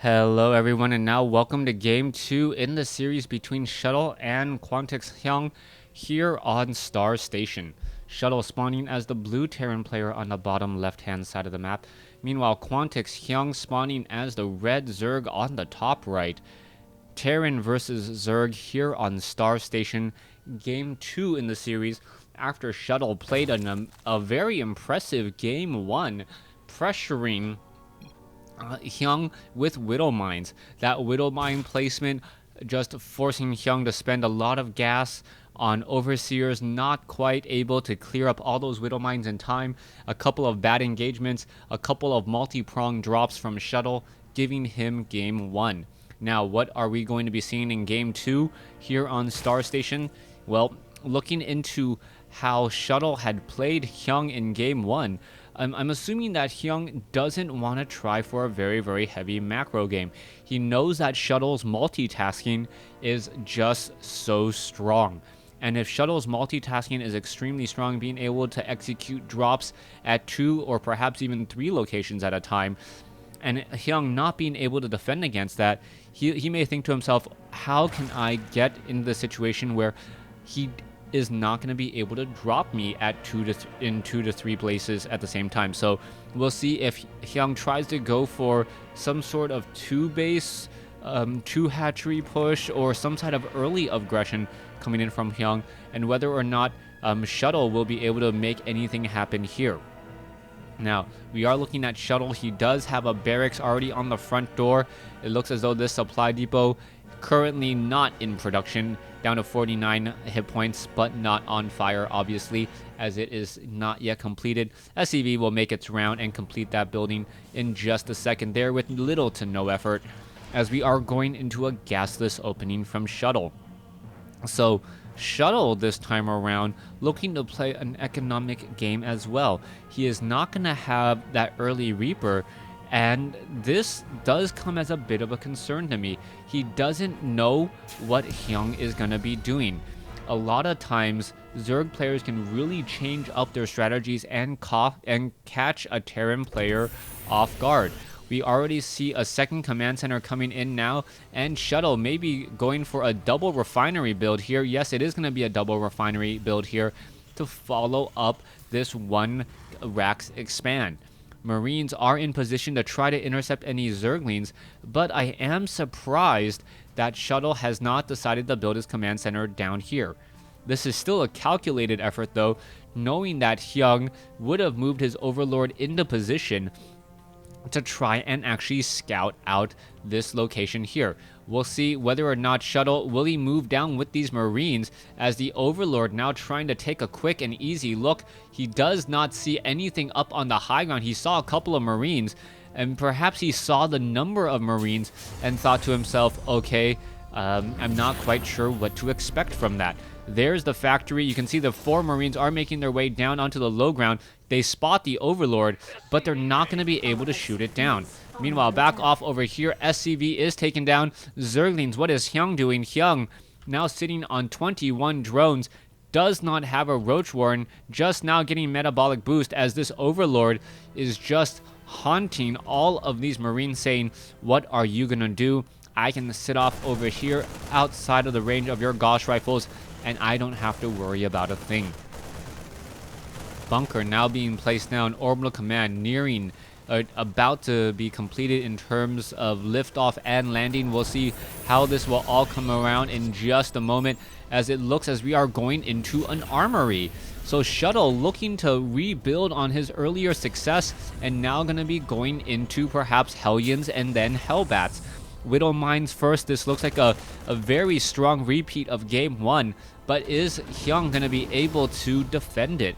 Hello everyone, and now welcome to game 2 in the series between Shuttle and Quantix Hyun here on Star Station. Shuttle spawning as the blue Terran player on the bottom left hand side of the map. Meanwhile, Quantix Hyun spawning as the red Zerg on the top right. Terran versus Zerg here on Star Station, game 2 in the series after Shuttle played a very impressive game 1, pressuring Hyun with Widow Mines. That Widow Mine placement just forcing Hyun to spend a lot of gas on Overseers, not quite able to clear up all those Widow Mines in time. A couple of bad engagements, a couple of multi-pronged drops from Shuttle, giving him game 1. Now, what are we going to be seeing in game 2 here on Star Station? Well, looking into how Shuttle had played Hyun in game 1, I'm assuming that Hyun doesn't want to try for a very, very heavy macro game. He knows that Shuttle's multitasking is just so strong. And if Shuttle's multitasking is extremely strong, being able to execute drops at 2 or perhaps even 3 locations at a time, and Hyun not being able to defend against that, he may think to himself, how can I get into the situation where he is not going to be able to drop me at 2 to 3 places at the same time. So we'll see if Hyun tries to go for some sort of 2-base, 2-hatchery push, or some sort of early aggression coming in from Hyun, and whether or not Shuttle will be able to make anything happen here. Now, we are looking at Shuttle. He does have a barracks already on the front door. It looks as though this supply depot currently not in production, down to 49 hit points, but not on fire, obviously, as it is not yet completed. SCV will make its round and complete that building in just a second there with little to no effort, as we are going into a gasless opening from Shuttle. So Shuttle this time around looking to play an economic game as well. He is not going to have that early Reaper, and this does come as a bit of a concern to me. He doesn't know what Hyun is going to be doing. A lot of times, Zerg players can really change up their strategies and catch a Terran player off guard. We already see a second command center coming in now, and Shuttle may be going for a double refinery build here. Yes, it is going to be a double refinery build here to follow up this one Rax expand. Marines are in position to try to intercept any Zerglings, but I am surprised that Shuttle has not decided to build his command center down here. This is still a calculated effort though, knowing that Hyun would have moved his Overlord into position to try and actually scout out this location here. We'll see whether or not Shuttle will he move down with these Marines, as the Overlord now trying to take a quick and easy look. He does not see anything up on the high ground. He saw a couple of Marines, and perhaps he saw the number of Marines and thought to himself, okay, I'm not quite sure what to expect from that. There's the factory. You can see the 4 Marines are making their way down onto the low ground. They spot the Overlord, but they're not going to be able to shoot it down. Meanwhile, back off over here, SCV is taken down. Zerglings, what is Hyun doing? Hyun, now sitting on 21 drones, does not have a Roach Warren, just now getting metabolic boost, as this Overlord is just haunting all of these Marines, saying, what are you going to do? I can sit off over here outside of the range of your Gauss rifles, and I don't have to worry about a thing. Bunker now being placed down, orbital command nearing, about to be completed in terms of liftoff and landing. We'll see how this will all come around in just a moment, as it looks as we are going into an armory. So Shuttle looking to rebuild on his earlier success, and now going to be going into perhaps Hellions and then Hellbats. Widow Mines first. This looks like a very strong repeat of game 1, but is Hyun going to be able to defend it?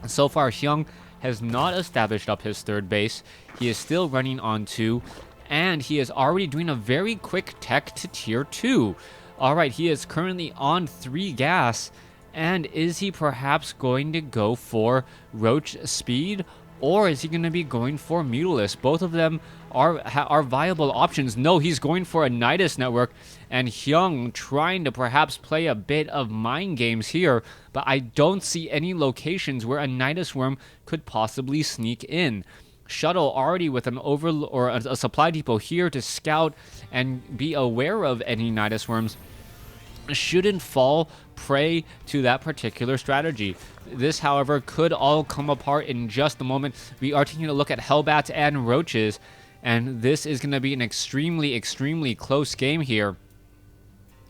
So far, Hyun has not established up his third base. He is still running on 2, and he is already doing a very quick tech to tier 2. Alright, he is currently on 3 gas, and is he perhaps going to go for Roach speed, or is he going to be going for Mutalisk? Both of them are viable options. No, he's going for a nidus network, and Hyun trying to perhaps play a bit of mind games here, but I don't see any locations where a nidus worm could possibly sneak in. Shuttle already with an or a supply depot here to scout and be aware of any nidus worms shouldn't fall prey to that particular strategy. This, however, could all come apart in just a moment. We are taking a look at hellbats and roaches, and this is going to be an extremely close game here,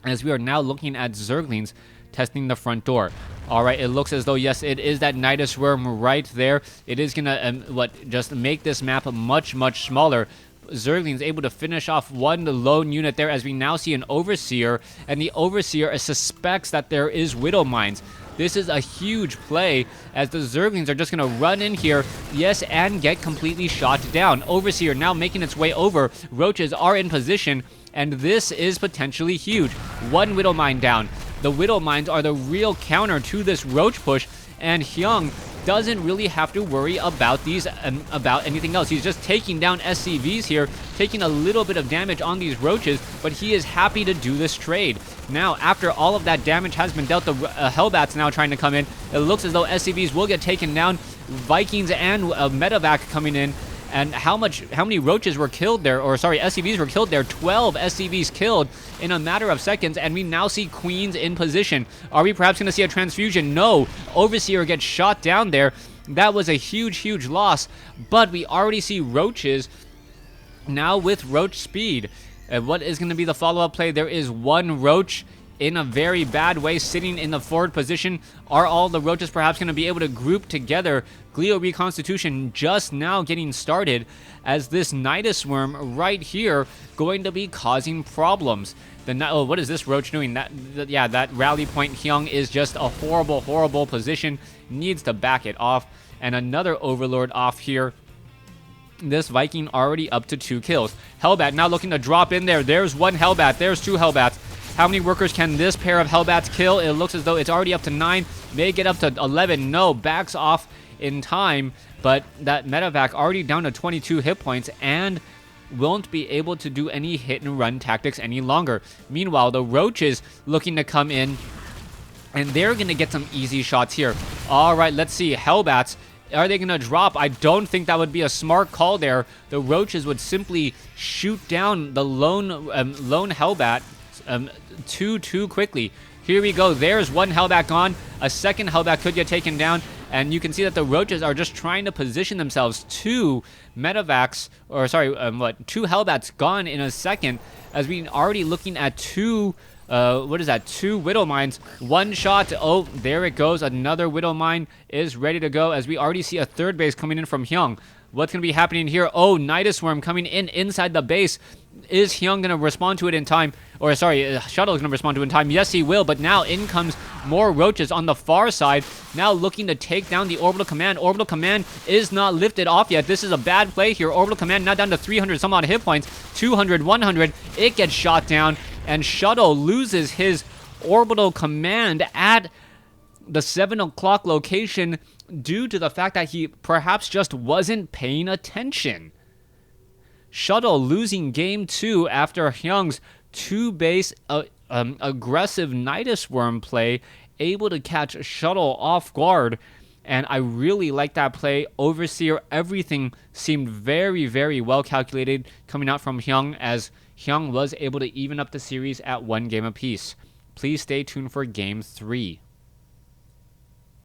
as we are now looking at Zerglings testing the front door. All right, it looks as though, yes, it is that nidus worm right there. It is going to just make this map much smaller. Zerglings able to finish off one lone unit there, as we now see an Overseer, and the Overseer suspects that there is Widow Mines. This is a huge play, as the Zerglings are just going to run in here, yes, and get completely shot down. Overseer now making its way over. Roaches are in position, and this is potentially huge. One Widow Mine down. The Widow Mines are the real counter to this Roach push, and Hyun doesn't really have to worry about these about anything else. He's just taking down SCVs here, taking a little bit of damage on these roaches, but he is happy to do this trade. Now, after all of that damage has been dealt, the Hellbats now trying to come in. It looks as though SCVs will get taken down. Vikings and Medevac coming in. And how many roaches were killed there, or sorry, SCVs were killed there? 12 SCVs killed in a matter of seconds, and we now see Queens in position. Are we perhaps going to see a transfusion? No. Overseer gets shot down there. That was a huge loss, but we already see roaches now with roach speed. And what is going to be the follow-up play? There is one roach in a very bad way sitting in the forward position. Are all the roaches perhaps going to be able to group together? Glio reconstitution just now getting started, as this nidus worm right here going to be causing problems. What is this roach doing? That rally point Hyun is just a horrible position. Needs to back it off. And another overlord off here. This Viking already up to 2 kills. Hellbat now looking to drop in there. There's one Hellbat. There's 2 Hellbats. How many workers can this pair of Hellbats kill? It looks as though it's already up to 9. May get up to 11. No, backs off in time. But that Medevac already down to 22 hit points and won't be able to do any hit and run tactics any longer. Meanwhile, the roaches looking to come in, and they're going to get some easy shots here. All right, let's see. Hellbats. Are they going to drop? I don't think that would be a smart call there. The roaches would simply shoot down the lone Hellbat too quickly. Here we go. There's one Hellbat gone. A second Hellbat could get taken down. And you can see that the roaches are just trying to position themselves. 2 Medevacs, or sorry, 2 Hellbats gone in a second, as we already looking at 2 2 Widow Mines. One shot. Oh, there it goes. Another Widow Mine is ready to go, as we already see a third base coming in from Hyun. What's going to be happening here? Oh, Nidus Worm coming in inside the base. Is Hyun going to respond to it in time? Or sorry, Shuttle is going to respond to it in time. Yes, he will, but now in comes more roaches on the far side. Now looking to take down the Orbital Command. Orbital Command is not lifted off yet. This is a bad play here. Orbital Command now down to 300 some odd hit points. 200, 100. It gets shot down, and Shuttle loses his Orbital Command at the 7 o'clock location due to the fact that he perhaps just wasn't paying attention. Shuttle losing game 2 after Hyun's 2-base aggressive Nidus Worm play, able to catch Shuttle off guard. And I really like that play. Overseer, everything seemed very, very well calculated coming out from Hyun, as Hyun was able to even up the series at 1 game apiece. Please stay tuned for game 3.